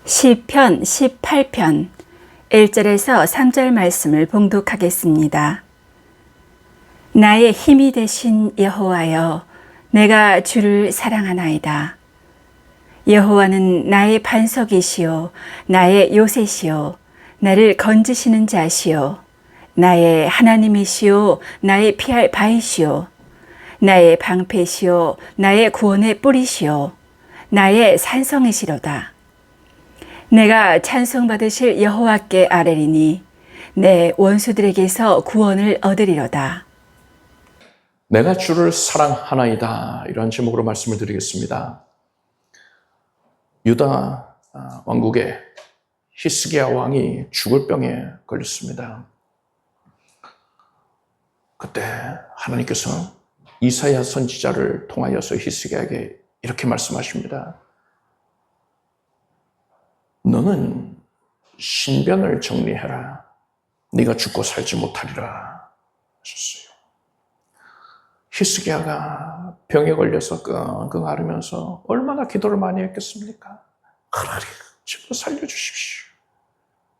시편 18편 1절에서 3절 말씀을 봉독하겠습니다. 나의 힘이 되신 여호와여, 내가 주를 사랑하나이다. 여호와는 나의 반석이시요 나의 요새시요 나를 건지시는 자시요 나의 하나님이시요 나의 피할 바이시요 나의 방패시요 나의 구원의 뿌리시요 나의 산성이시로다. 내가 찬송받으실 여호와께 아뢰리니 내 원수들에게서 구원을 얻으리로다. 내가 주를 사랑하나이다. 이런 제목으로 말씀을 드리겠습니다. 유다 왕국의 히스기야 왕이 죽을 병에 걸렸습니다. 그때 하나님께서 이사야 선지자를 통하여서 히스기야에게 이렇게 말씀하십니다. 너는 신변을 정리해라. 네가 죽고 살지 못하리라 하셨어요. 히스기야가 병에 걸려서 끙끙 앓으면서 얼마나 기도를 많이 했겠습니까? 하나님, 제발 살려주십시오.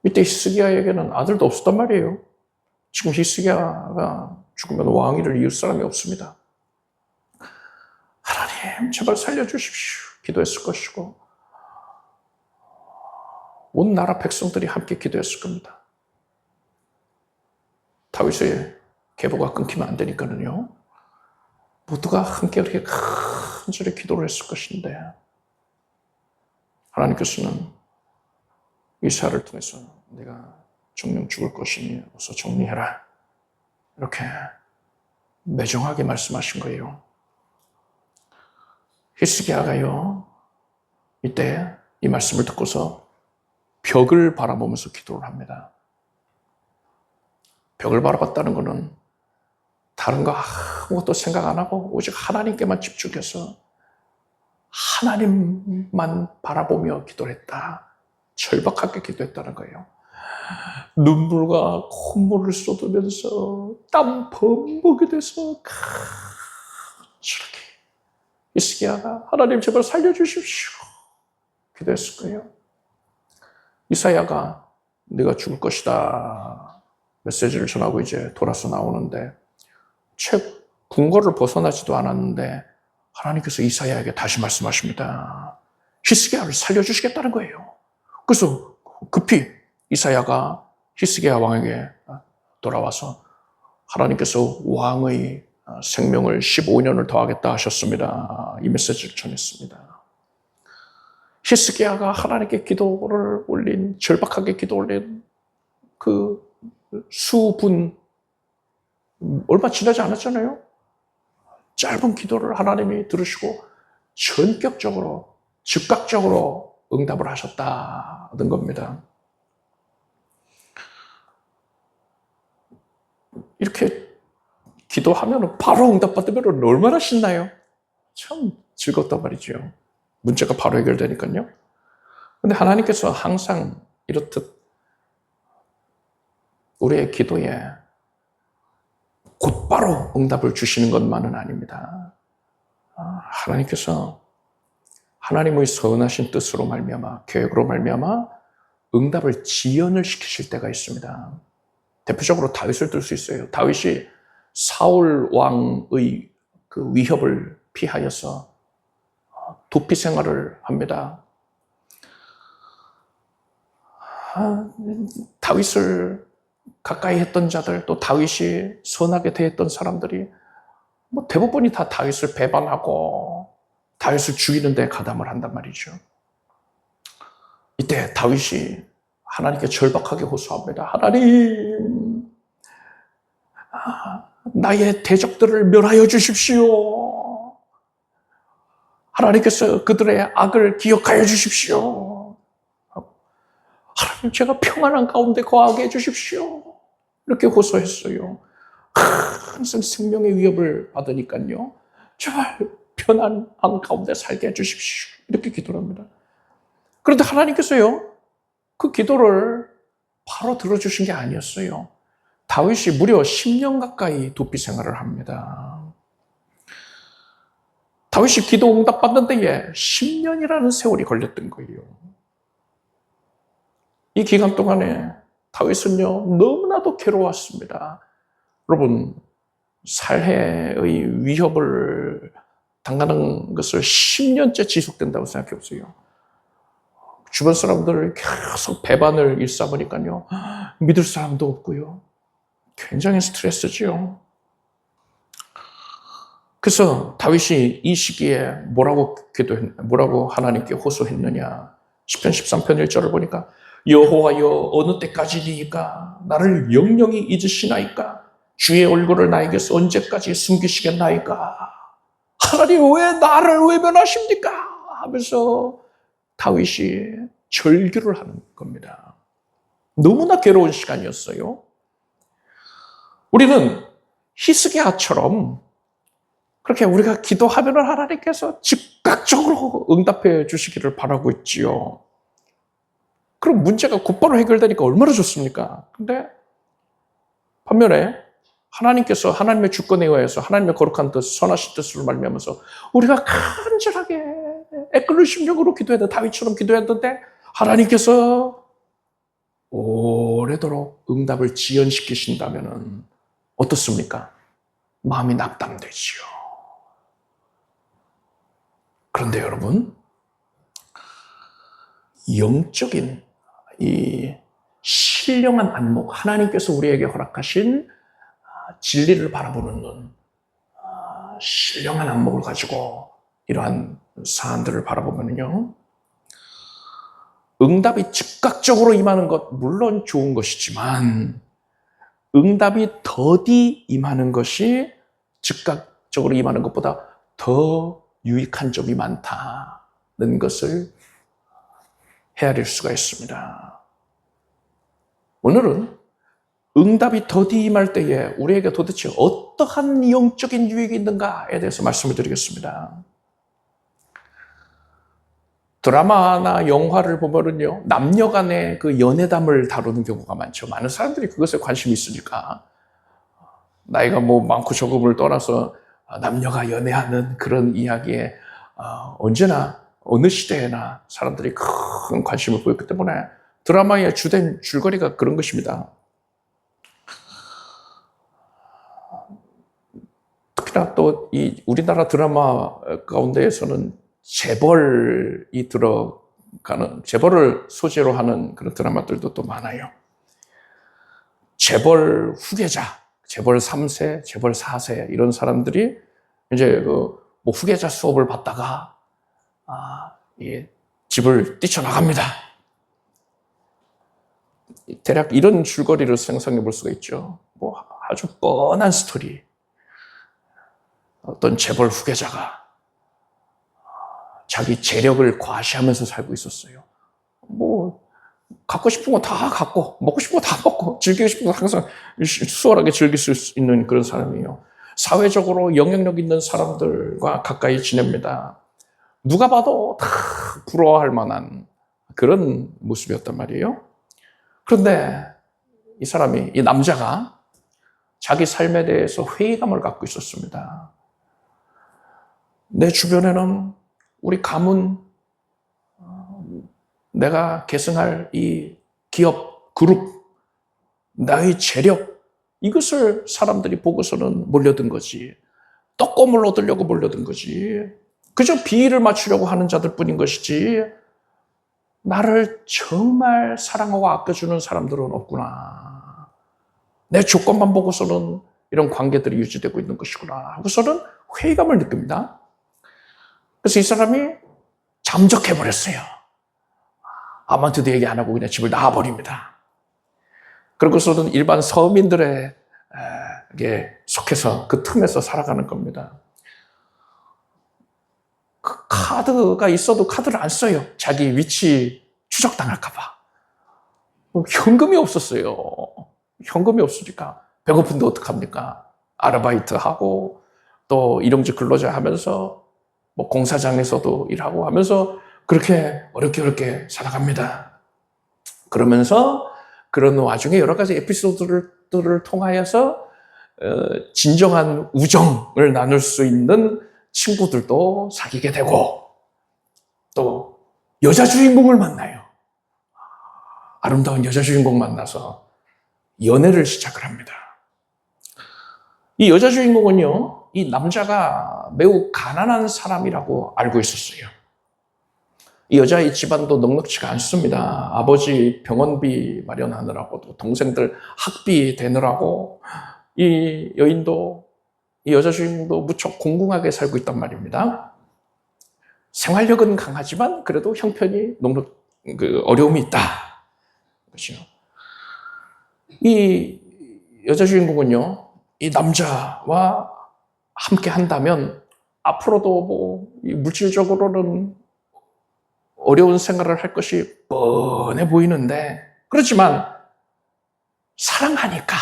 이때 히스기야에게는 아들도 없었단 말이에요. 지금 히스기야가 죽으면 왕위를 이을 사람이 없습니다. 하나님, 제발 살려주십시오. 기도했을 것이고 온 나라 백성들이 함께 기도했을 겁니다. 다윗의 계보가 끊기면 안 되니까는요. 모두가 함께 그렇게 간절히 기도를 했을 것인데 하나님께서는 이사야를 통해서 내가 정령 죽을 것이니 어서 정리해라. 이렇게 매정하게 말씀하신 거예요. 히스기야가요. 이때 이 말씀을 듣고서 벽을 바라보면서 기도를 합니다. 벽을 바라봤다는 것은 다른 거 아무것도 생각 안 하고 오직 하나님께만 집중해서 하나님만 바라보며 기도를 했다. 절박하게 기도했다는 거예요. 눈물과 콧물을 쏟으면서 땀 범벅이 돼서 저렇게 히스기야가 하나님 제발 살려주십시오. 기도했을 거예요. 이사야가 네가 죽을 것이다 메시지를 전하고 이제 돌아서 나오는데 채 궁궐을 벗어나지도 않았는데 하나님께서 이사야에게 다시 말씀하십니다. 히스기야를 살려주시겠다는 거예요. 그래서 급히 이사야가 히스기야 왕에게 돌아와서 하나님께서 왕의 생명을 15년을 더하겠다 하셨습니다. 이 메시지를 전했습니다. 히스기야가 하나님께 기도를 올린, 절박하게 기도 올린 그 수분, 얼마 지나지 않았잖아요. 짧은 기도를 하나님이 들으시고 전격적으로, 즉각적으로 응답을 하셨다는 겁니다. 이렇게 기도하면 바로 응답받으면 얼마나 신나요? 참 즐겁단 말이죠. 문제가 바로 해결되니까요. 그런데 하나님께서 항상 이렇듯 우리의 기도에 곧바로 응답을 주시는 것만은 아닙니다. 하나님께서 하나님의 선하신 뜻으로 말미암아, 계획으로 말미암아 응답을 지연을 시키실 때가 있습니다. 대표적으로 다윗을 들 수 있어요. 다윗이 사울 왕의 그 위협을 피하여서 도피 생활을 합니다. 다윗을 가까이 했던 자들, 또 다윗이 선하게 대했던 사람들이 대부분이 다 다윗을 배반하고 다윗을 죽이는 데 가담을 한단 말이죠. 이때 다윗이 하나님께 절박하게 호소합니다. 하나님, 나의 대적들을 멸하여 주십시오. 하나님께서 그들의 악을 기억하여 주십시오. 하나님, 제가 평안한 가운데 거하게 해주십시오. 이렇게 호소했어요. 항상 생명의 위협을 받으니까요. 제발 편안한 가운데 살게 해주십시오. 이렇게 기도를 합니다. 그런데 하나님께서요, 그 기도를 바로 들어주신 게 아니었어요. 다윗이 무려 10년 가까이 도피 생활을 합니다. 다윗이 기도 응답 받는 데에 10년이라는 세월이 걸렸던 거예요. 이 기간 동안에 다윗은요, 너무나도 괴로웠습니다. 여러분, 살해의 위협을 당하는 것을 10년째 지속된다고 생각해 보세요. 주변 사람들 계속 배반을 일삼으니까요, 믿을 사람도 없고요. 굉장히 스트레스지요. 그래서 다윗이 이 시기에 뭐라고 하나님께 호소했느냐. 시편 13편 1절을 보니까 여호와여 어느 때까지니까 나를 영영히 잊으시나이까 주의 얼굴을 나에게서 언제까지 숨기시겠나이까 하나님 왜 나를 외면하십니까 하면서 다윗이 절규를 하는 겁니다. 너무나 괴로운 시간이었어요. 우리는 히스기야처럼 그렇게 우리가 기도하면 하나님께서 즉각적으로 응답해 주시기를 바라고 있지요. 그럼 문제가 곧바로 해결되니까 얼마나 좋습니까? 근데 반면에 하나님께서 하나님의 주권에 의해서 하나님의 거룩한 뜻, 선하신 뜻으로 말미암아서 우리가 간절하게 애끓는 심령으로 기도해야 다윗처럼 기도했는데 하나님께서 오래도록 응답을 지연시키신다면 어떻습니까? 마음이 낙담되지요. 그런데 여러분, 영적인 이 신령한 안목, 하나님께서 우리에게 허락하신 진리를 바라보는 눈, 신령한 안목을 가지고 이러한 사안들을 바라보면요, 응답이 즉각적으로 임하는 것 물론 좋은 것이지만 응답이 더디 임하는 것이 즉각적으로 임하는 것보다 더 유익한 점이 많다는 것을 헤아릴 수가 있습니다. 오늘은 응답이 더디 임할 때에 우리에게 도대체 어떠한 영적인 유익이 있는가에 대해서 말씀을 드리겠습니다. 드라마나 영화를 보면은요, 남녀 간의 그 연애담을 다루는 경우가 많죠. 많은 사람들이 그것에 관심이 있으니까. 나이가 많고 적음을 떠나서 남녀가 연애하는 그런 이야기에 언제나 어느 시대에나 사람들이 큰 관심을 보였기 때문에 드라마의 주된 줄거리가 그런 것입니다. 특히나 또 이 우리나라 드라마 가운데에서는 재벌을 소재로 하는 그런 드라마들도 또 많아요. 재벌 후계자, 재벌 3세, 재벌 4세 이런 사람들이 이제 후계자 수업을 받다가 집을 뛰쳐나갑니다. 대략 이런 줄거리를 상상해 볼 수가 있죠. 아주 뻔한 스토리. 어떤 재벌 후계자가 자기 재력을 과시하면서 살고 있었어요. 갖고 싶은 거 다 갖고, 먹고 싶은 거 다 먹고, 즐기고 싶은 거 항상 수월하게 즐길 수 있는 그런 사람이에요. 사회적으로 영향력 있는 사람들과 가까이 지냅니다. 누가 봐도 다 부러워할 만한 그런 모습이었단 말이에요. 그런데 이 남자가 자기 삶에 대해서 회의감을 갖고 있었습니다. 내 주변에는 우리 가문, 내가 계승할 이 기업, 그룹, 나의 재력, 이것을 사람들이 보고서는 몰려든 거지. 떡고물 얻으려고 몰려든 거지. 그저 비위를 맞추려고 하는 자들 뿐인 것이지. 나를 정말 사랑하고 아껴주는 사람들은 없구나. 내 조건만 보고서는 이런 관계들이 유지되고 있는 것이구나 하고서는 회의감을 느낍니다. 그래서 이 사람이 잠적해버렸어요. 아무한테도 얘기 안 하고 그냥 집을 나와버립니다. 그러고서는 일반 서민들에게 속해서 그 틈에서 살아가는 겁니다. 그 카드가 있어도 카드를 안 써요. 자기 위치 추적당할까봐. 현금이 없었어요. 현금이 없으니까 배고픈데 어떡합니까? 아르바이트하고 또 일용직 근로자 하면서 공사장에서도 일하고 하면서 그렇게 어렵게 살아갑니다. 그러면서 그런 와중에 여러 가지 에피소드들을 통하여서 진정한 우정을 나눌 수 있는 친구들도 사귀게 되고 또 여자 주인공을 만나요. 아름다운 여자 주인공 만나서 연애를 시작을 합니다. 이 여자 주인공은요, 이 남자가 매우 가난한 사람이라고 알고 있었어요. 이 여자의 집안도 넉넉지가 않습니다. 아버지 병원비 마련하느라고, 또 동생들 학비 대느라고 이 여인도, 이 여자 주인공도 무척 공공하게 살고 있단 말입니다. 생활력은 강하지만 그래도 형편이 너무 어려움이 있다. 그렇죠. 이 여자 주인공은요, 이 남자와 함께 한다면 앞으로도 뭐 물질적으로는 어려운 생활을 할 것이 뻔해 보이는데, 그렇지만 사랑하니까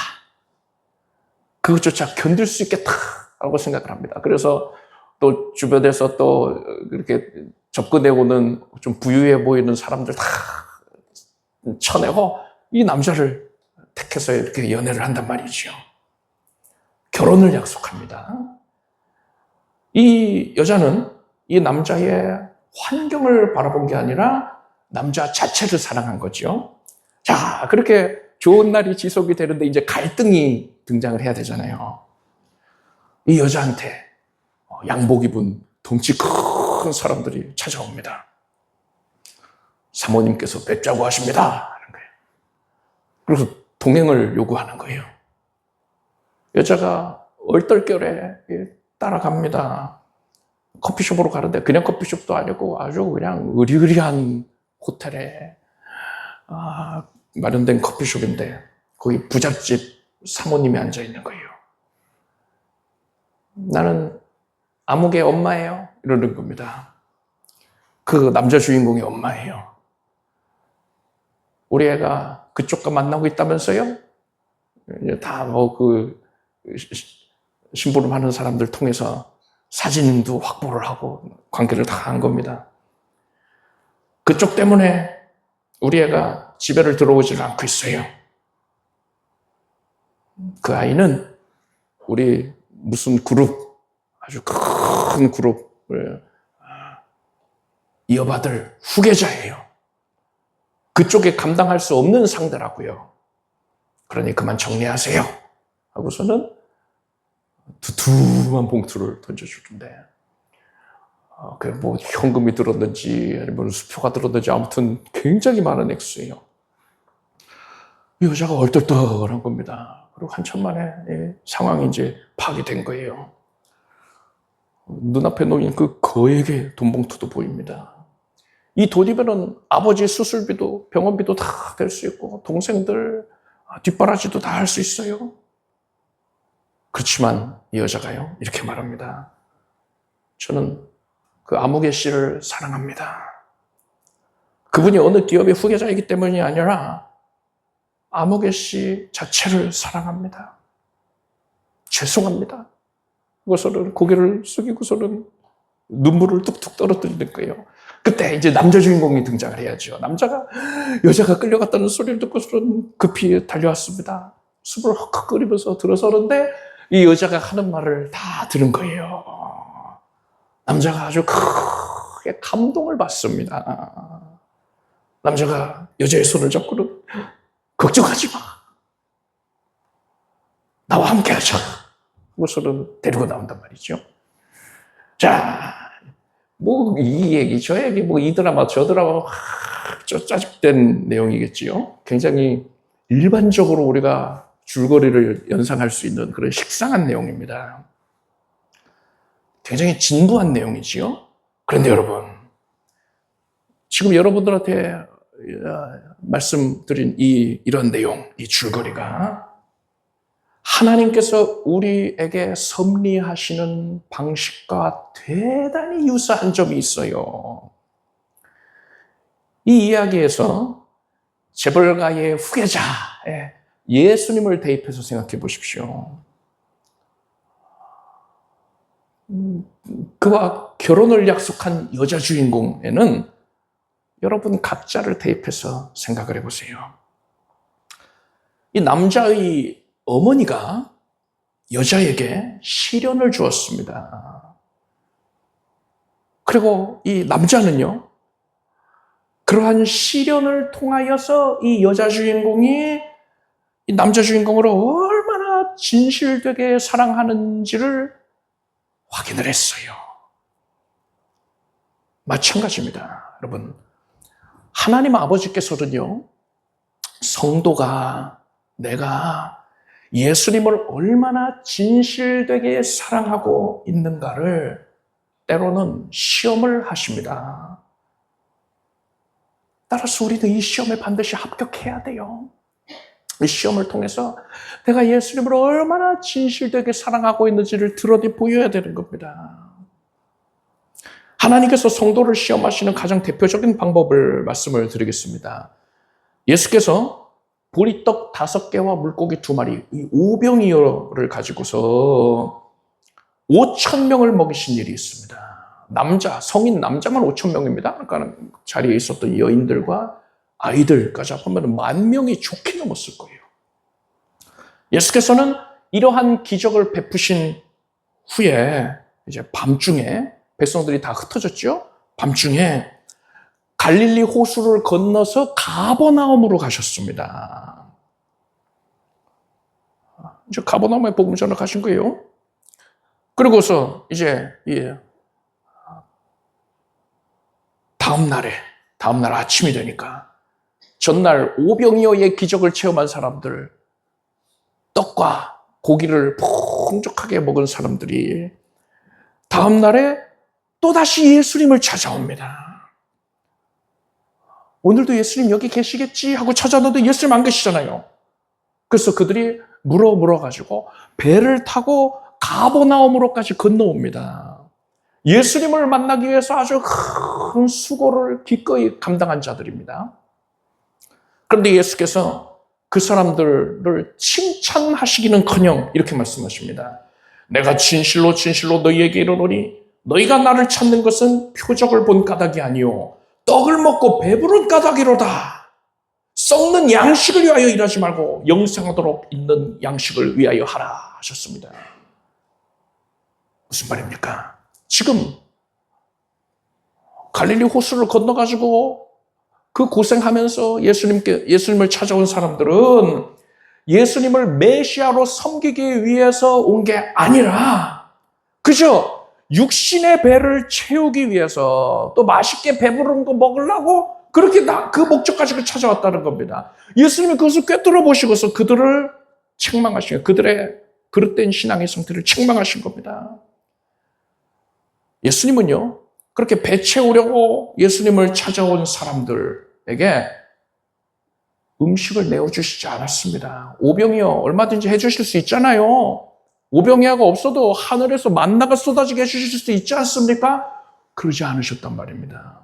그것조차 견딜 수 있겠다라고 생각을 합니다. 그래서 또 주변에서 또 이렇게 접근해 오는 좀 부유해 보이는 사람들 다 쳐내고 이 남자를 택해서 이렇게 연애를 한단 말이죠. 결혼을 약속합니다. 이 여자는 이 남자의 환경을 바라본 게 아니라 남자 자체를 사랑한 거죠. 자, 그렇게 좋은 날이 지속이 되는데 이제 갈등이 등장을 해야 되잖아요. 이 여자한테 양복 입은 덩치 큰 사람들이 찾아옵니다. 사모님께서 뵙자고 하십니다. 하는 거예요. 그래서 동행을 요구하는 거예요. 여자가 얼떨결에 따라갑니다. 커피숍으로 가는데 그냥 커피숍도 아니고 아주 그냥 으리으리한 호텔에 마련된 커피숍인데 거기 부잣집 사모님이 앉아 있는 거예요. 나는 아무개 엄마예요. 이러는 겁니다. 그 남자 주인공이 엄마예요. 우리 애가 그쪽과 만나고 있다면서요? 다 심부름하는 사람들 통해서 사진도 확보를 하고 관계를 다 한 겁니다. 그쪽 때문에 우리 애가 집에를 들어오질 않고 있어요. 그 아이는 우리 무슨 그룹, 아주 큰 그룹을 이어받을 후계자예요. 그쪽에 감당할 수 없는 상대라고요. 그러니 그만 정리하세요. 하고서는 두툼한 봉투를 던져주는데, 뭐 현금이 들었는지 아니면 수표가 들었는지 아무튼 굉장히 많은 액수예요. 이 여자가 얼떨떨한 겁니다. 그리고 한참 만에 상황이 이제 파악이 된 거예요. 눈앞에 놓인 그 거액의 돈 봉투도 보입니다. 이 돈이면은 아버지 수술비도 병원비도 다 될 수 있고 동생들 뒷바라지도 다 할 수 있어요. 그렇지만 이 여자가요, 이렇게 말합니다. 저는 그 아무개 씨를 사랑합니다. 그분이 어느 기업의 후계자이기 때문이 아니라 아무개 씨 자체를 사랑합니다. 죄송합니다. 그것은 고개를 숙이고서는 눈물을 뚝뚝 떨어뜨리는 거예요. 그때 이제 남자 주인공이 등장을 해야죠. 남자가 여자가 끌려갔다는 소리를 듣고서는 급히 달려왔습니다. 숨을 헉헉 끓이면서 들어서는데 이 여자가 하는 말을 다 들은 거예요. 남자가 아주 크게 감동을 받습니다. 남자가 여자의 손을 잡고는 걱정하지 마. 나와 함께 하자. 그것을 데리고 나온단 말이죠. 자, 뭐 이 얘기 저 얘기 뭐 이 드라마 저 드라마 짜집된 내용이겠지요. 굉장히 일반적으로 우리가 줄거리를 연상할 수 있는 그런 식상한 내용입니다. 굉장히 진부한 내용이지요. 그런데 여러분, 지금 여러분들한테 말씀드린 이런 내용, 이 줄거리가 하나님께서 우리에게 섭리하시는 방식과 대단히 유사한 점이 있어요. 이 이야기에서 재벌가의 후계자에 예수님을 대입해서 생각해 보십시오. 그와 결혼을 약속한 여자 주인공에는 여러분 각자를 대입해서 생각을 해보세요. 이 남자의 어머니가 여자에게 시련을 주었습니다. 그리고 이 남자는요, 그러한 시련을 통하여서 이 여자 주인공이 이 남자 주인공을 얼마나 진실되게 사랑하는지를 확인을 했어요. 마찬가지입니다. 여러분, 하나님 아버지께서는요, 성도가 내가 예수님을 얼마나 진실되게 사랑하고 있는가를 때로는 시험을 하십니다. 따라서 우리는 이 시험에 반드시 합격해야 돼요. 이 시험을 통해서 내가 예수님을 얼마나 진실되게 사랑하고 있는지를 드러내 보여야 되는 겁니다. 하나님께서 성도를 시험하시는 가장 대표적인 방법을 말씀을 드리겠습니다. 예수께서 보리떡 5개와 물고기 2마리, 이 오병이어를 가지고서 5,000명을 먹이신 일이 있습니다. 성인 남자만 5,000명입니다. 그러니까 자리에 있었던 여인들과 아이들까지 합하면 10,000명이 좋게 넘었을 거예요. 예수께서는 이러한 기적을 베푸신 후에 이제 밤중에 백성들이 다 흩어졌죠. 밤중에 갈릴리 호수를 건너서 가버나움으로 가셨습니다. 이제 가버나움에 복음 전을 가신 거예요. 그리고서 이제 다음 날 아침이 되니까 전날 오병이어의 기적을 체험한 사람들, 떡과 고기를 풍족하게 먹은 사람들이 다음 날에 또다시 예수님을 찾아옵니다. 오늘도 예수님 여기 계시겠지 하고 찾아오는데 예수님 안 계시잖아요. 그래서 그들이 물어가지고 배를 타고 가버나움으로까지 건너옵니다. 예수님을 만나기 위해서 아주 큰 수고를 기꺼이 감당한 자들입니다. 그런데 예수께서 그 사람들을 칭찬하시기는커녕 이렇게 말씀하십니다. 내가 진실로 진실로 너희에게 이르노니 너희가 나를 찾는 것은 표적을 본 까닭이 아니요 떡을 먹고 배부른 까닭이로다. 썩는 양식을 위하여 일하지 말고 영생하도록 있는 양식을 위하여 하라 하셨습니다. 무슨 말입니까? 지금 갈릴리 호수를 건너가지고 그 고생하면서 예수님을 찾아온 사람들은 예수님을 메시아로 섬기기 위해서 온 게 아니라 그저 육신의 배를 채우기 위해서 또 맛있게 배부른 거 먹으려고 그렇게 그 목적까지 찾아왔다는 겁니다. 예수님이 그것을 꿰뚫어 보시고서 그들을 책망하신 거예요. 그들의 그릇된 신앙의 상태를 책망하신 겁니다. 예수님은요, 그렇게 배 채우려고 예수님을 찾아온 사람들에게 음식을 내어주시지 않았습니다. 오병이어 얼마든지 해주실 수 있잖아요. 오병이어가 없어도 하늘에서 만나가 쏟아지게 해주실 수 있지 않습니까? 그러지 않으셨단 말입니다.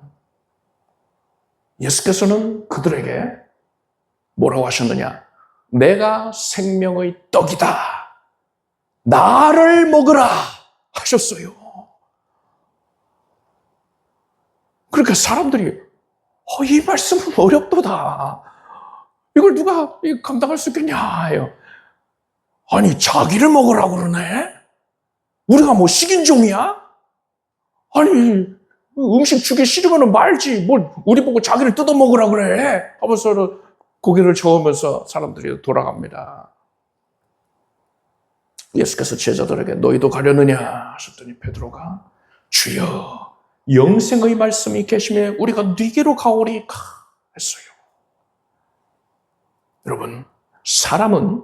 예수께서는 그들에게 뭐라고 하셨느냐? 내가 생명의 떡이다. 나를 먹으라 하셨어요. 그러니까 사람들이 이 말씀은 어렵도다. 이걸 누가 감당할 수 있겠냐 해요. 아니 자기를 먹으라고 그러네? 우리가 뭐 식인종이야? 아니 음식 주기 싫으면 말지 뭘 우리 보고 자기를 뜯어먹으라고 그래? 하면서 고개를 저으면서 사람들이 돌아갑니다. 예수께서 제자들에게 너희도 가려느냐 하셨더니 베드로가 주여 영생의 말씀이 계시매 우리가 네게로 가오리까 했어요. 여러분, 사람은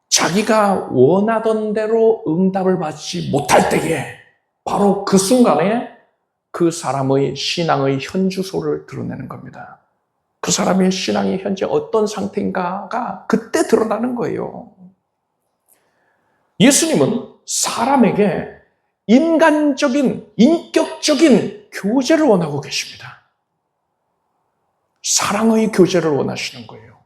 자기가 원하던 대로 응답을 받지 못할 때에 바로 그 순간에 그 사람의 신앙의 현주소를 드러내는 겁니다. 그 사람의 신앙이 현재 어떤 상태인가가 그때 드러나는 거예요. 예수님은 사람에게 인간적인, 인격적인 교제를 원하고 계십니다. 사랑의 교제를 원하시는 거예요.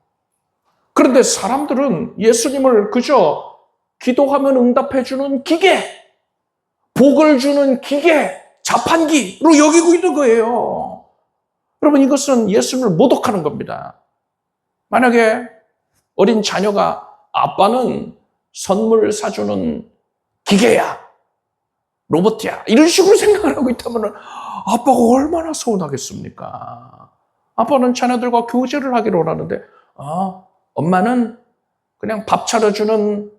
그런데 사람들은 예수님을 그저 기도하면 응답해주는 기계, 복을 주는 기계, 자판기로 여기고 있는 거예요. 여러분, 이것은 예수님을 모독하는 겁니다. 만약에 어린 자녀가 아빠는 선물 사주는 기계야, 로봇이야, 이런 식으로 생각을 하고 있다면 아빠가 얼마나 서운하겠습니까? 아빠는 자녀들과 교제를 하기를 원하는데, 엄마는 그냥 밥 차려주는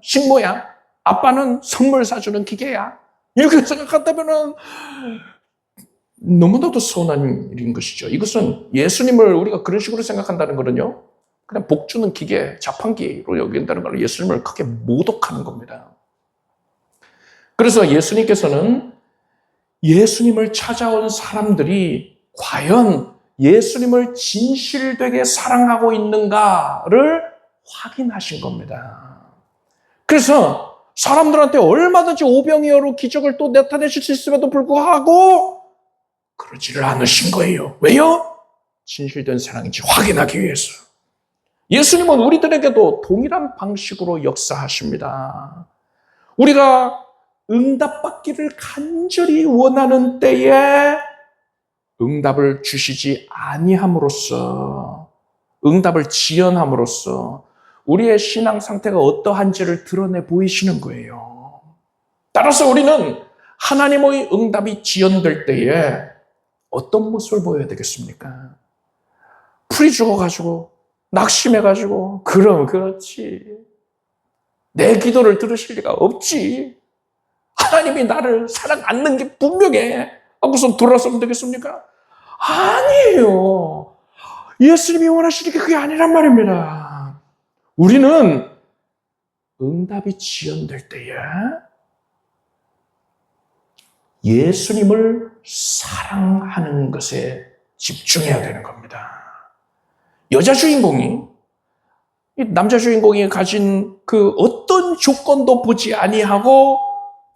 식모야. 아빠는 선물 사주는 기계야. 이렇게 생각한다면은 너무나도 서운한 일인 것이죠. 이것은 예수님을 우리가 그런 식으로 생각한다는 거는요, 그냥 복 주는 기계, 자판기로 여긴다는 걸 예수님을 크게 모독하는 겁니다. 그래서 예수님께서는 예수님을 찾아온 사람들이 과연 예수님을 진실되게 사랑하고 있는가를 확인하신 겁니다. 그래서 사람들한테 얼마든지 오병이어로 기적을 또 나타내실 수 있음에도 불구하고 그러지를 않으신 거예요. 왜요? 진실된 사랑인지 확인하기 위해서. 예수님은 우리들에게도 동일한 방식으로 역사하십니다. 우리가 응답받기를 간절히 원하는 때에 응답을 주시지 아니함으로써, 응답을 지연함으로써 우리의 신앙 상태가 어떠한지를 드러내 보이시는 거예요. 따라서 우리는 하나님의 응답이 지연될 때에 어떤 모습을 보여야 되겠습니까? 풀이 죽어가지고 낙심해가지고 그럼 그렇지, 내 기도를 들으실 리가 없지, 하나님이 나를 사랑 않는 게 분명해 하고서 돌아서면 되겠습니까? 아니에요. 예수님이 원하시는 게 그게 아니란 말입니다. 우리는 응답이 지연될 때에 예수님을 사랑하는 것에 집중해야 되는 겁니다. 여자 주인공이 남자 주인공이 가진 그 어떤 조건도 보지 아니하고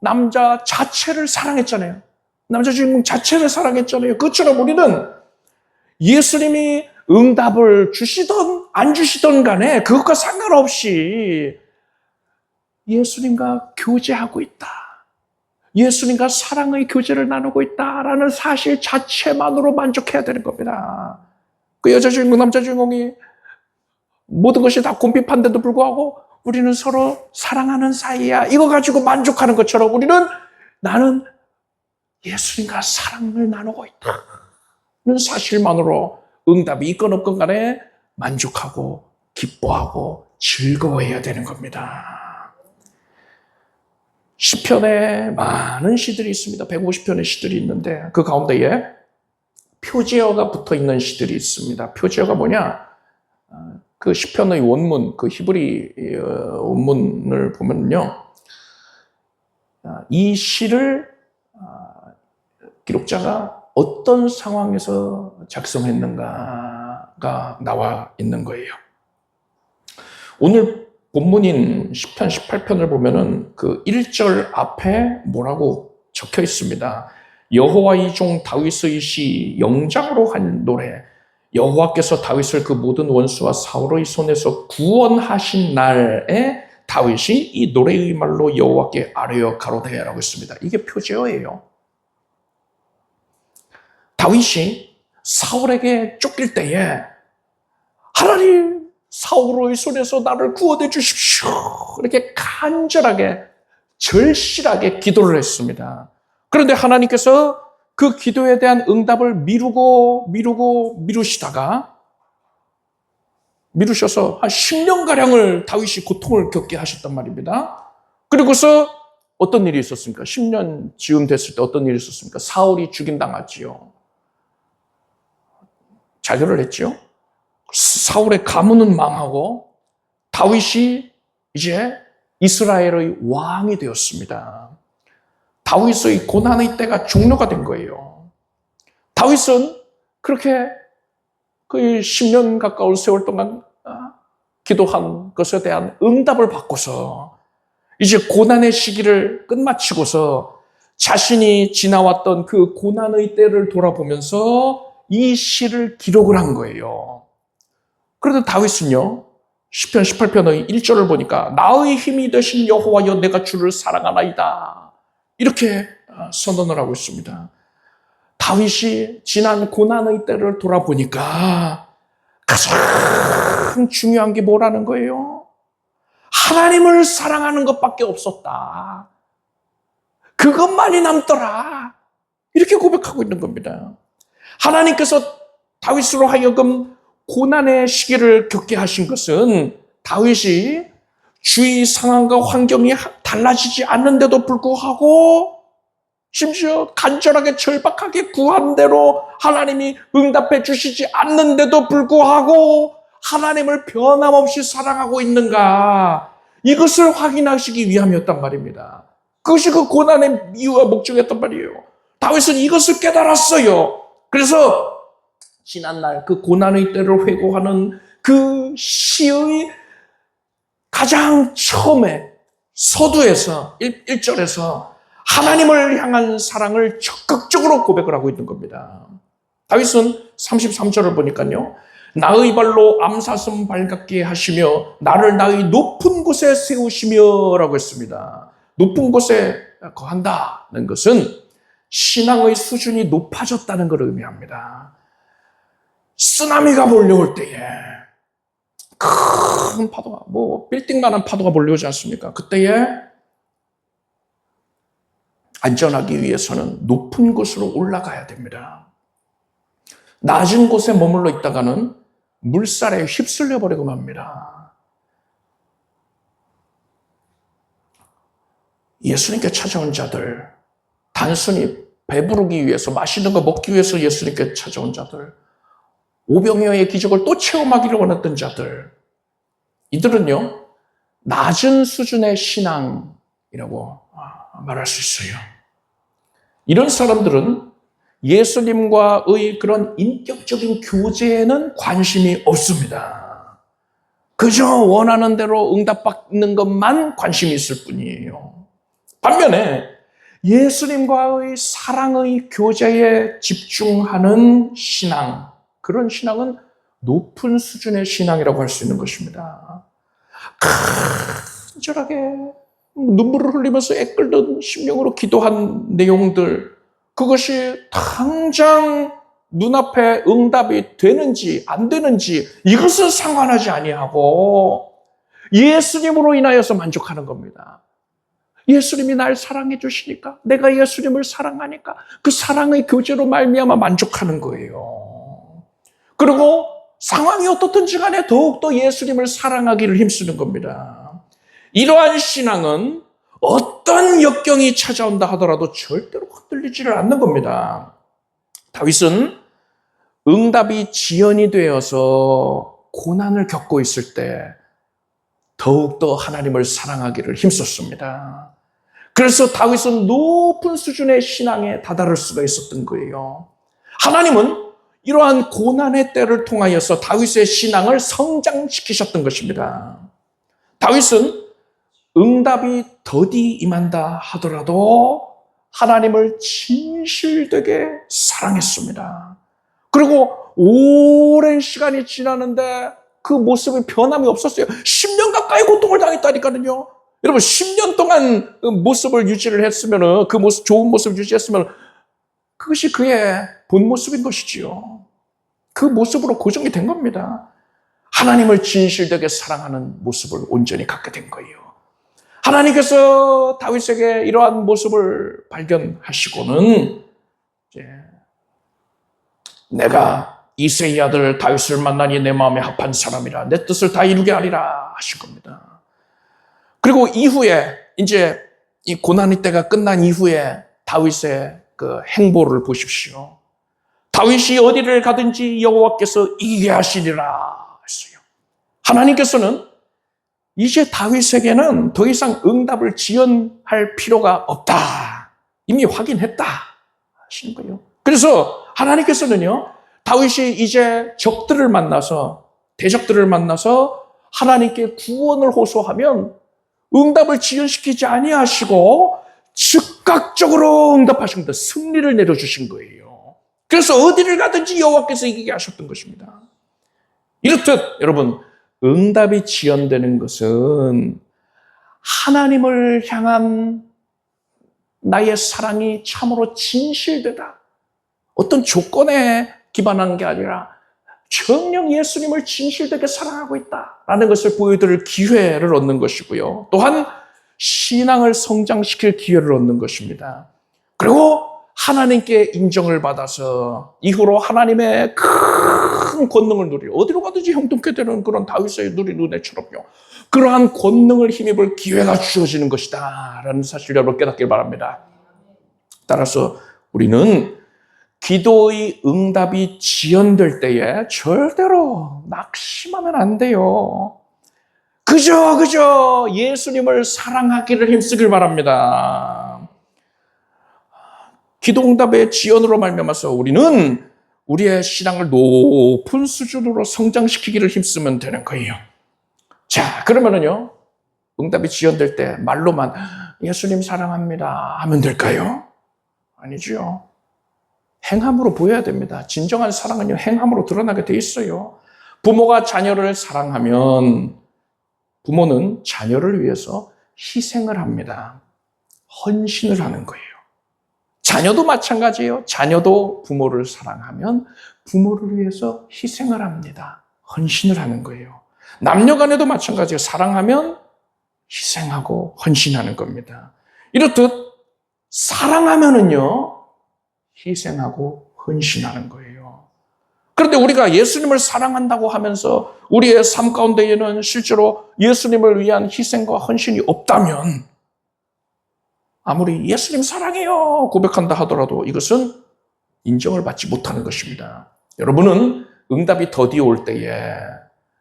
남자 자체를 사랑했잖아요. 남자 주인공 자체를 사랑했잖아요. 그것처럼 우리는 예수님이 응답을 주시던 안 주시던 간에 그것과 상관없이 예수님과 교제하고 있다, 예수님과 사랑의 교제를 나누고 있다라는 사실 자체만으로 만족해야 되는 겁니다. 그 여자 주인공, 남자 주인공이 모든 것이 다 곰핍한데도 불구하고 우리는 서로 사랑하는 사이야, 이거 가지고 만족하는 것처럼 우리는 나는 예수님과 사랑을 나누고 있다는 사실만으로 응답이 있건 없건 간에 만족하고 기뻐하고 즐거워해야 되는 겁니다. 시편에 많은 시들이 있습니다. 150편의 시들이 있는데 그 가운데에 표제어가 붙어있는 시들이 있습니다. 표제어가 뭐냐? 그 시편의 원문, 그 히브리 원문을 보면요, 이 시를 기록자가 어떤 상황에서 작성했는가가 나와 있는 거예요. 오늘 본문인 시편 18편을 보면은 그 1절 앞에 뭐라고 적혀 있습니다. 여호와의 종 다윗의 시 영장으로 한 노래. 여호와께서 다윗을 그 모든 원수와 사울의 손에서 구원하신 날에 다윗이 이 노래의 말로 여호와께 아뢰어 가로되라고 했습니다. 이게 표제어예요. 다윗이 사울에게 쫓길 때에 하나님, 사울의 손에서 나를 구원해 주십시오, 이렇게 간절하게 절실하게 기도를 했습니다. 그런데 하나님께서 그 기도에 대한 응답을 미루시다가 미루셔서 한 10년가량을 다윗이 고통을 겪게 하셨단 말입니다. 그리고서 어떤 일이 있었습니까? 10년 즈음 됐을 때 어떤 일이 있었습니까? 사울이 죽임당하지요. 자결을 했죠. 사울의 가문은 망하고 다윗이 이제 이스라엘의 왕이 되었습니다. 다윗의 고난의 때가 종료가 된 거예요. 다윗은 그렇게 거의 10년 가까운 세월 동안 기도한 것에 대한 응답을 받고서 이제 고난의 시기를 끝마치고서 자신이 지나왔던 그 고난의 때를 돌아보면서 이 시를 기록을 한 거예요. 그런데 다윗은요, 시편 18편의 1절을 보니까 나의 힘이 되신 여호와여 내가 주를 사랑하나이다, 이렇게 선언을 하고 있습니다. 다윗이 지난 고난의 때를 돌아보니까 가장 중요한 게 뭐라는 거예요? 하나님을 사랑하는 것밖에 없었다, 그것만이 남더라, 이렇게 고백하고 있는 겁니다. 하나님께서 다윗으로 하여금 고난의 시기를 겪게 하신 것은 다윗이 주위 상황과 환경이 달라지지 않는데도 불구하고 심지어 간절하게 절박하게 구한 대로 하나님이 응답해 주시지 않는데도 불구하고 하나님을 변함없이 사랑하고 있는가, 이것을 확인하시기 위함이었단 말입니다. 그것이 그 고난의 이유와 목적이었단 말이에요. 다윗은 이것을 깨달았어요. 그래서 지난날 그 고난의 때를 회고하는 그 시의 가장 처음에 서두에서 1절에서 하나님을 향한 사랑을 적극적으로 고백을 하고 있는 겁니다. 다윗은 33절을 보니까요, 나의 발로 암사슴 발같게 하시며 나를 나의 높은 곳에 세우시며 라고 했습니다. 높은 곳에 거한다는 것은 신앙의 수준이 높아졌다는 것을 의미합니다. 쓰나미가 몰려올 때에 큰 파도가, 빌딩만한 파도가 몰려오지 않습니까? 그때에 안전하기 위해서는 높은 곳으로 올라가야 됩니다. 낮은 곳에 머물러 있다가는 물살에 휩쓸려 버리고 맙니다. 예수님께 찾아온 자들, 단순히 배부르기 위해서, 맛있는 거 먹기 위해서 예수님께 찾아온 자들, 오병이어의 기적을 또 체험하기를 원했던 자들, 이들은요, 낮은 수준의 신앙이라고 말할 수 있어요. 이런 사람들은 예수님과의 그런 인격적인 교제에는 관심이 없습니다. 그저 원하는 대로 응답받는 것만 관심이 있을 뿐이에요. 반면에 예수님과의 사랑의 교제에 집중하는 신앙, 그런 신앙은 높은 수준의 신앙이라고 할 수 있는 것입니다. 간절하게 눈물을 흘리면서 애끓는 심령으로 기도한 내용들, 그것이 당장 눈앞에 응답이 되는지 안 되는지 이것은 상관하지 아니하고 예수님으로 인하여서 만족하는 겁니다. 예수님이 날 사랑해 주시니까, 내가 예수님을 사랑하니까 그 사랑의 교제로 말미암아 만족하는 거예요. 그리고 상황이 어떻든지 간에 더욱더 예수님을 사랑하기를 힘쓰는 겁니다. 이러한 신앙은 어떤 역경이 찾아온다 하더라도 절대로 흔들리지를 않는 겁니다. 다윗은 응답이 지연이 되어서 고난을 겪고 있을 때 더욱더 하나님을 사랑하기를 힘썼습니다. 그래서 다윗은 높은 수준의 신앙에 다다를 수가 있었던 거예요. 하나님은 이러한 고난의 때를 통하여서 다윗의 신앙을 성장시키셨던 것입니다. 다윗은 응답이 더디 임한다 하더라도 하나님을 진실되게 사랑했습니다. 그리고 오랜 시간이 지나는데 그 모습이 변함이 없었어요. 10년 가까이 고통을 당했다니까요. 여러분, 10년 동안 그 모습을 유지를 했으면, 그 모습, 좋은 모습을 유지했으면 그것이 그의 본 모습인 것이지요. 그 모습으로 고정이 된 겁니다. 하나님을 진실되게 사랑하는 모습을 온전히 갖게 된 거예요. 하나님께서 다윗에게 이러한 모습을 발견하시고는 이제 내가 이새의 아들 다윗을 만나니 내 마음에 합한 사람이라 내 뜻을 다 이루게 하리라 하신 겁니다. 그리고 이후에 이제 이 고난의 때가 끝난 이후에 다윗의 그 행보를 보십시오. 다윗이 어디를 가든지 여호와께서 이기게 하시리라 했어요. 하나님께서는 이제 다윗에게는 더 이상 응답을 지연할 필요가 없다, 이미 확인했다 하시는 거예요. 그래서 하나님께서는요, 다윗이 이제 적들을 만나서, 대적들을 만나서 하나님께 구원을 호소하면 응답을 지연시키지 아니하시고 즉각적으로 응답하신 겁니다. 승리를 내려주신 거예요. 그래서 어디를 가든지 여호와께서 이기게 하셨던 것입니다. 이렇듯 여러분, 응답이 지연되는 것은 하나님을 향한 나의 사랑이 참으로 진실되다, 어떤 조건에 기반한 게 아니라 정녕 예수님을 진실되게 사랑하고 있다라는 것을 보여드릴 기회를 얻는 것이고요. 또한 신앙을 성장시킬 기회를 얻는 것입니다. 그리고 하나님께 인정을 받아서 이후로 하나님의 큰 권능을 누리려 어디로 가든지 형통케 되는 그런 다윗의 누린 은혜처럼요. 그러한 권능을 힘입을 기회가 주어지는 것이다 라는 사실 여러분 깨닫길 바랍니다. 따라서 우리는 기도의 응답이 지연될 때에 절대로 낙심하면 안 돼요. 그저 예수님을 사랑하기를 힘쓰길 바랍니다. 기도 응답의 지연으로 말미암아서 우리는 우리의 신앙을 높은 수준으로 성장시키기를 힘쓰면 되는 거예요. 자, 그러면은요, 응답이 지연될 때 말로만 예수님 사랑합니다 하면 될까요? 아니죠. 행함으로 보여야 됩니다. 진정한 사랑은요, 행함으로 드러나게 돼 있어요. 부모가 자녀를 사랑하면 부모는 자녀를 위해서 희생을 합니다. 헌신을 하는 거예요. 자녀도 마찬가지예요. 자녀도 부모를 사랑하면 부모를 위해서 희생을 합니다. 헌신을 하는 거예요. 남녀 간에도 마찬가지예요. 사랑하면 희생하고 헌신하는 겁니다. 이렇듯 사랑하면은요, 희생하고 헌신하는 거예요. 그런데 우리가 예수님을 사랑한다고 하면서 우리의 삶 가운데에는 실제로 예수님을 위한 희생과 헌신이 없다면 아무리 예수님 사랑해요 고백한다 하더라도 이것은 인정을 받지 못하는 것입니다. 여러분은 응답이 더디 올 때에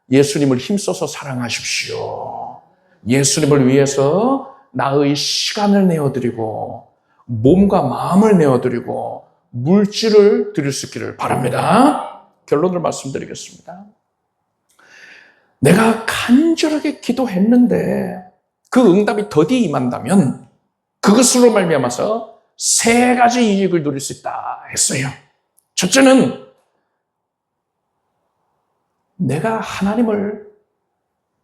예수님을 힘써서 사랑하십시오. 예수님을 위해서 나의 시간을 내어드리고 몸과 마음을 내어드리고 물질을 드릴 수 있기를 바랍니다. 결론을 말씀드리겠습니다. 내가 간절하게 기도했는데 그 응답이 더디 임한다면 그것으로 말미암아서 세 가지 이익을 누릴 수 있다 했어요. 첫째는 내가 하나님을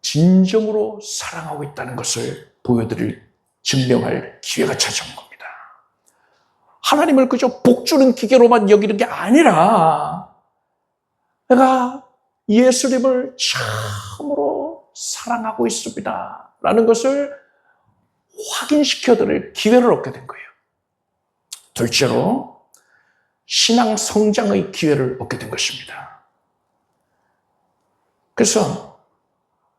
진정으로 사랑하고 있다는 것을 보여드릴, 증명할 기회가 찾아온 겁니다. 하나님을 그저 복주는 기계로만 여기는 게 아니라 내가 예수님을 참으로 사랑하고 있습니다 라는 것을 확인시켜드릴 기회를 얻게 된 거예요. 둘째로 신앙 성장의 기회를 얻게 된 것입니다. 그래서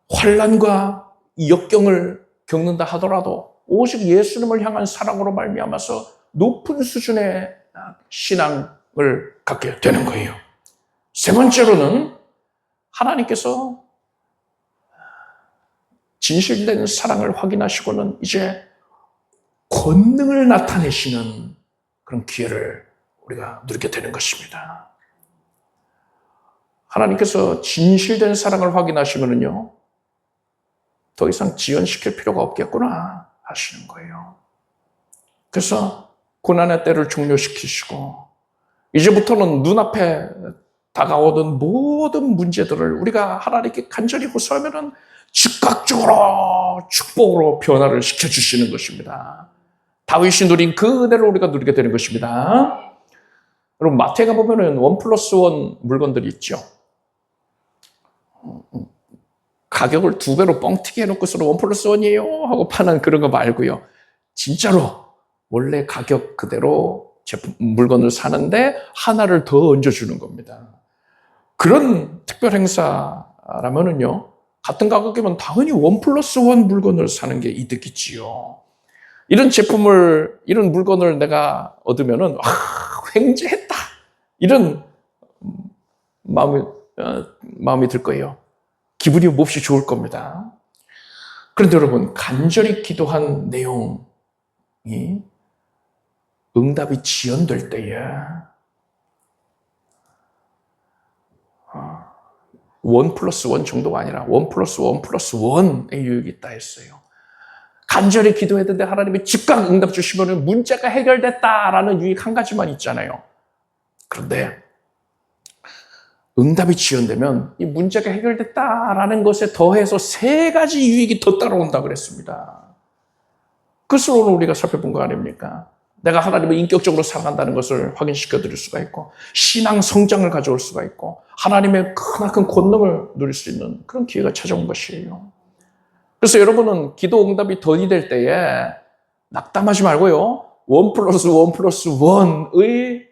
환난과 역경을 겪는다 하더라도 오직 예수님을 향한 사랑으로 말미암아서 높은 수준의 신앙을 갖게 되는 거예요. 세 번째로는 하나님께서 진실된 사랑을 확인하시고는 이제 권능을 나타내시는 그런 기회를 우리가 누리게 되는 것입니다. 하나님께서 진실된 사랑을 확인하시면은요, 더 이상 지연시킬 필요가 없겠구나 하시는 거예요. 그래서 고난의 때를 종료시키시고 이제부터는 눈앞에 다가오던 모든 문제들을 우리가 하나님께 간절히 호소하면은 즉각적으로 축복으로 변화를 시켜주시는 것입니다. 다윗이 누린 그 은혜를 우리가 누리게 되는 것입니다. 여러분 마태가 보면은 1+1 물건들이 있죠. 가격을 2배로 뻥튀기 해놓고서 1+1이에요 하고 파는 그런 거 말고요. 진짜로 원래 가격 그대로 제품, 물건을 사는데 하나를 더 얹어주는 겁니다. 그런 특별 행사라면은요, 같은 가격이면 당연히 1+1 물건을 사는 게 이득이지요. 이런 제품을, 이런 물건을 내가 얻으면은, 횡재했다. 이런 마음이 들 거예요. 기분이 몹시 좋을 겁니다. 그런데 여러분, 간절히 기도한 내용이 응답이 지연될 때에 1+1 정도가 아니라 1+1+1의 유익이 있다 했어요. 간절히 기도했는데 하나님이 즉각 응답 주시면 문제가 해결됐다라는 유익 한 가지만 있잖아요. 그런데 응답이 지연되면 이 문제가 해결됐다라는 것에 더해서 세 가지 유익이 더 따라온다 그랬습니다. 그것을 오늘 우리가 살펴본 거 아닙니까? 내가 하나님을 인격적으로 사랑한다는 것을 확인시켜 드릴 수가 있고, 신앙 성장을 가져올 수가 있고, 하나님의 크나큰 권능을 누릴 수 있는 그런 기회가 찾아온 것이에요. 그래서 여러분은 기도 응답이 더디 될 때에 낙담하지 말고요, 1+1+1의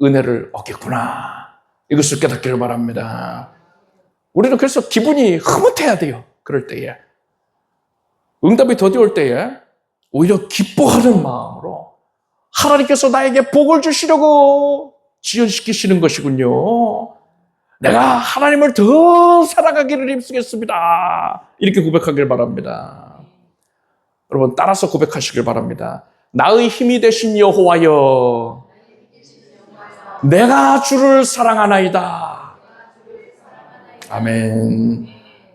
은혜를 얻겠구나. 이것을 깨닫기를 바랍니다. 우리는 그래서 기분이 흐뭇해야 돼요. 그럴 때에. 응답이 더디올 때에 오히려 기뻐하는 마음으로 하나님께서 나에게 복을 주시려고 지연시키시는 것이군요. 내가 하나님을 더 사랑하기를 힘쓰겠습니다. 이렇게 고백하길 바랍니다. 여러분 따라서 고백하시길 바랍니다. 나의 힘이 되신 여호와여, 내가 주를 사랑하나이다. 아멘.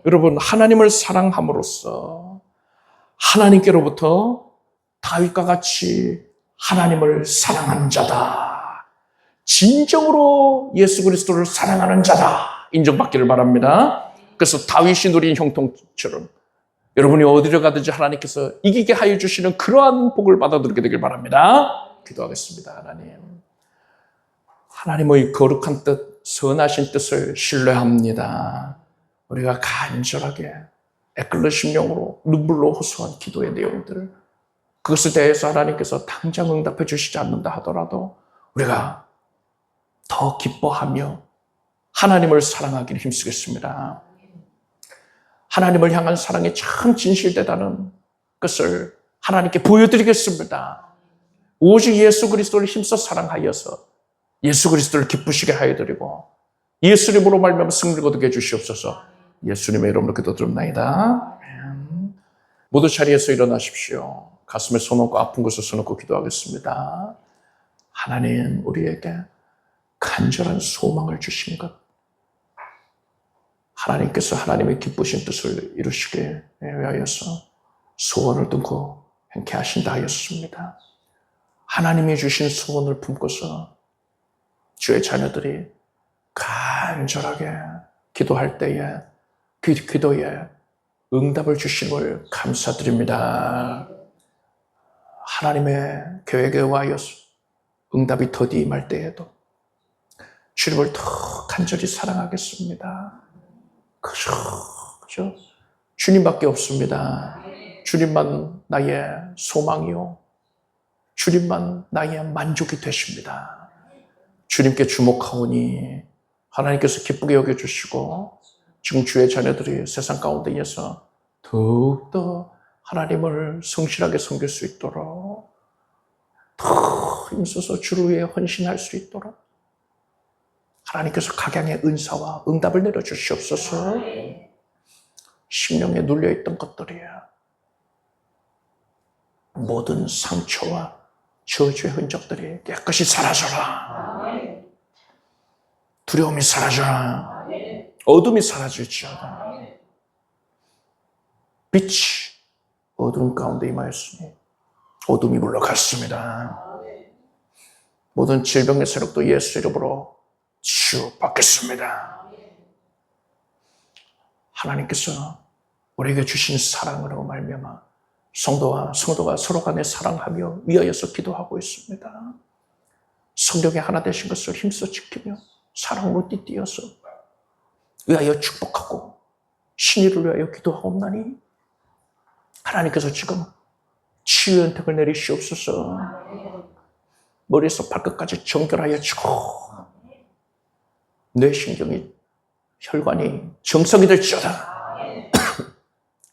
여러분 하나님을 사랑함으로써 하나님께로부터 다윗과 같이 하나님을 사랑하는 자다, 진정으로 예수 그리스도를 사랑하는 자다 인정받기를 바랍니다. 그래서 다윗이 누린 형통처럼 여러분이 어디를 가든지 하나님께서 이기게 하여 주시는 그러한 복을 받아들이게 되길 바랍니다. 기도하겠습니다. 하나님의 거룩한 뜻, 선하신 뜻을 신뢰합니다. 우리가 간절하게 애끓는 심령으로 눈물로 호소한 기도의 내용들, 그것에 대해서 하나님께서 당장 응답해 주시지 않는다 하더라도 우리가 더 기뻐하며 하나님을 사랑하기를 힘쓰겠습니다. 하나님을 향한 사랑이 참 진실되다는 것을 하나님께 보여드리겠습니다. 오직 예수 그리스도를 힘써 사랑하여서 예수 그리스도를 기쁘시게 하여 드리고 예수님으로 말미암아 승리를 거두게 해주시옵소서. 예수님의 이름으로 기도드립나이다. 모두 자리에서 일어나십시오. 가슴에 손 얹고 아픈 곳에 손 얹고 기도하겠습니다. 하나님, 우리에게 간절한 소망을 주신 것, 하나님께서 하나님의 기쁘신 뜻을 이루시게 위하여서 소원을 뚫고 행케 하신다 하였습니다. 하나님이 주신 소원을 품고서 주의 자녀들이 간절하게 기도할 때에 그 기도에 응답을 주심을 감사드립니다. 하나님의 계획에 의하여서 응답이 더디 임할 때에도 주님을 더 간절히 사랑하겠습니다. 그죠? 주님밖에 없습니다. 주님만 나의 소망이요, 주님만 나의 만족이 되십니다. 주님께 주목하오니 하나님께서 기쁘게 여겨주시고 지금 주의 자녀들이 세상 가운데에서 더욱더 하나님을 성실하게 섬길 수 있도록, 더 힘써서 주를 위해 헌신할 수 있도록 하나님께서 각양의 은사와 응답을 내려주시옵소서. 심령에 눌려있던 것들이야, 모든 상처와 저주의 흔적들이 깨끗이 사라져라. 두려움이 사라져라. 어둠이 사라질지어다. 빛이 어둠 가운데 임하였으니 어둠이 물러갔습니다. 모든 질병의 세력도 예수 이름으로 치유받겠습니다. 하나님께서 우리에게 주신 사랑으로 말미암아 성도가 서로 간에 사랑하며 위하여서 기도하고 있습니다. 성령의 하나 되신 것을 힘써 지키며 사랑으로 띠띠어서 위하여 축복하고 신의를 위하여 기도하옵나니 하나님께서 지금 치유의 은택을 내리시옵소서. 머리에서 발끝까지 정결하여 주고 뇌신경이 혈관이 정성이 될지어다.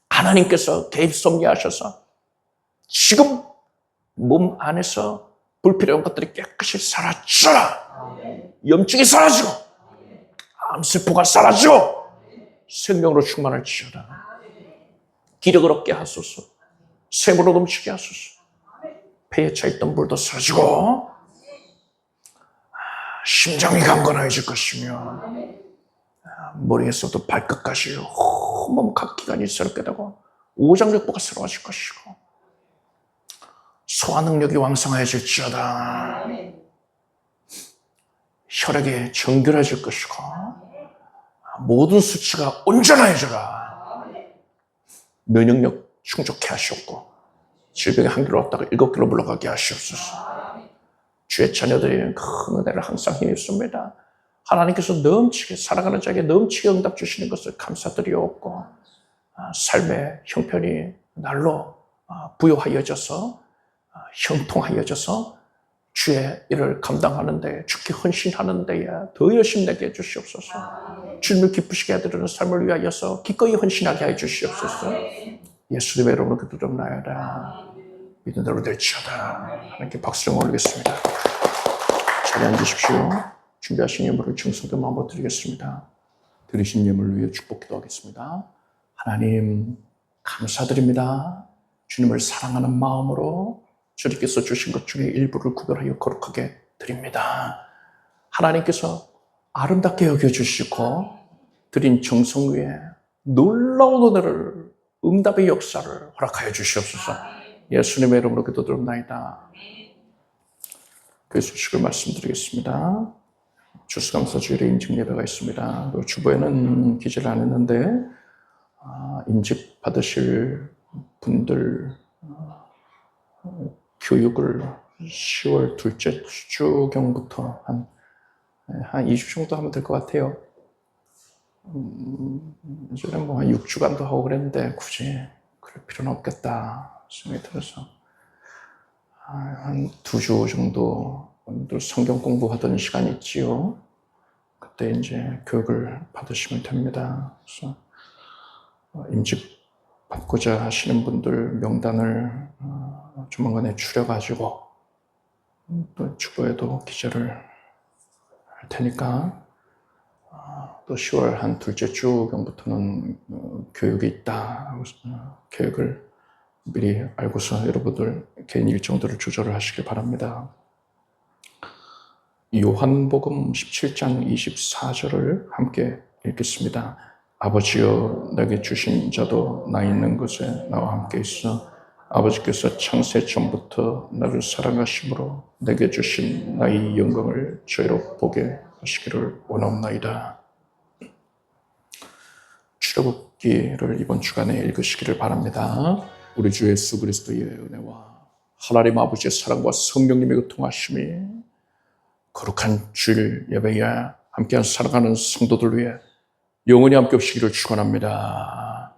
하나님께서 개입 섭리하셔서 지금 몸 안에서 불필요한 것들이 깨끗이 사라져라. 염증이 사라지고 암세포가 사라지고 생명으로 충만할지어다. 기력을 얻게 하소서. 샘으로 넘치게 하소서. 폐에 차있던 물도 사라지고 심장이 강건해질 것이며 머리에서도 발끝까지 온몸 각 기관이 새롭게 되고 오장육부가 새로워질 것이고 소화 능력이 왕성해질지어다. 혈액이 정결해질 것이고 모든 수치가 온전해져라. 면역력 충족케 하시옵고 질병의 한계로 왔다가 7개로 물러가게 하시옵소서. 주의 자녀들이 큰 은혜를 항상 힘입습니다. 하나님께서 넘치게 살아가는 자에게 넘치게 응답 주시는 것을 감사드리옵고 삶의 형편이 날로 부여하여져서 형통하여져서 주의 일을 감당하는데, 주께 헌신하는 데에 더 열심내게 해주시옵소서. 주님을 기쁘시게 해드리는 삶을 위하여서 기꺼이 헌신하게 해주시옵소서. 예수님의 이름으로 기도드립나이다. 믿는 대로 될지어다. 하나님께 박수를 올리겠습니다. 자리에 앉으십시오. 준비하신 예물을 충성도 마음으로 드리겠습니다. 드리신 예물을 위해 축복 기도하겠습니다. 하나님 감사드립니다. 주님을 사랑하는 마음으로 주님께서 주신 것 중에 일부를 구별하여 거룩하게 드립니다. 하나님께서 아름답게 여겨주시고 드린 정성 위에 놀라운 은혜를, 응답의 역사를 허락하여 주시옵소서. 예수님의 이름으로 기도드립나이다. 그 소식을 말씀드리겠습니다. 추수감사주일에 임직 예배가 있습니다. 주보에는 기재를 안 했는데 임직 받으실 분들 교육을 10월 둘째 주경부터 한 2주 정도 하면 될 것 같아요. 예전에 뭐 한 6주간도 하고 그랬는데 굳이 그럴 필요는 없겠다 생각이 들어서 한 2주 정도 성경 공부하던 시간이 있지요. 그때 이제 교육을 받으시면 됩니다. 그래서 임직 받고자 하시는 분들 명단을 조만간에 추려가지고 또 주보에도 기재를 할 테니까 또 10월 한 둘째 주경부터는 교육이 있다. 계획을 미리 알고서 여러분들 개인 일정들을 조절을 하시길 바랍니다. 요한복음 17장 24절을 함께 읽겠습니다. 아버지여 내게 주신 자도 나 있는 곳에 나와 함께 있어 아버지께서 창세 전부터 나를 사랑하심으로 내게 주신 나의 영광을 저희로 보게 하시기를 원하옵나이다. 출애굽기를 이번 주간에 읽으시기를 바랍니다. 우리 주 예수 그리스도의 은혜와 하나님 아버지의 사랑과 성령님의 교통하심이 거룩한 주일 예배에 함께한 살아가는 성도들 위해 영원히 함께 없시기를 축원합니다.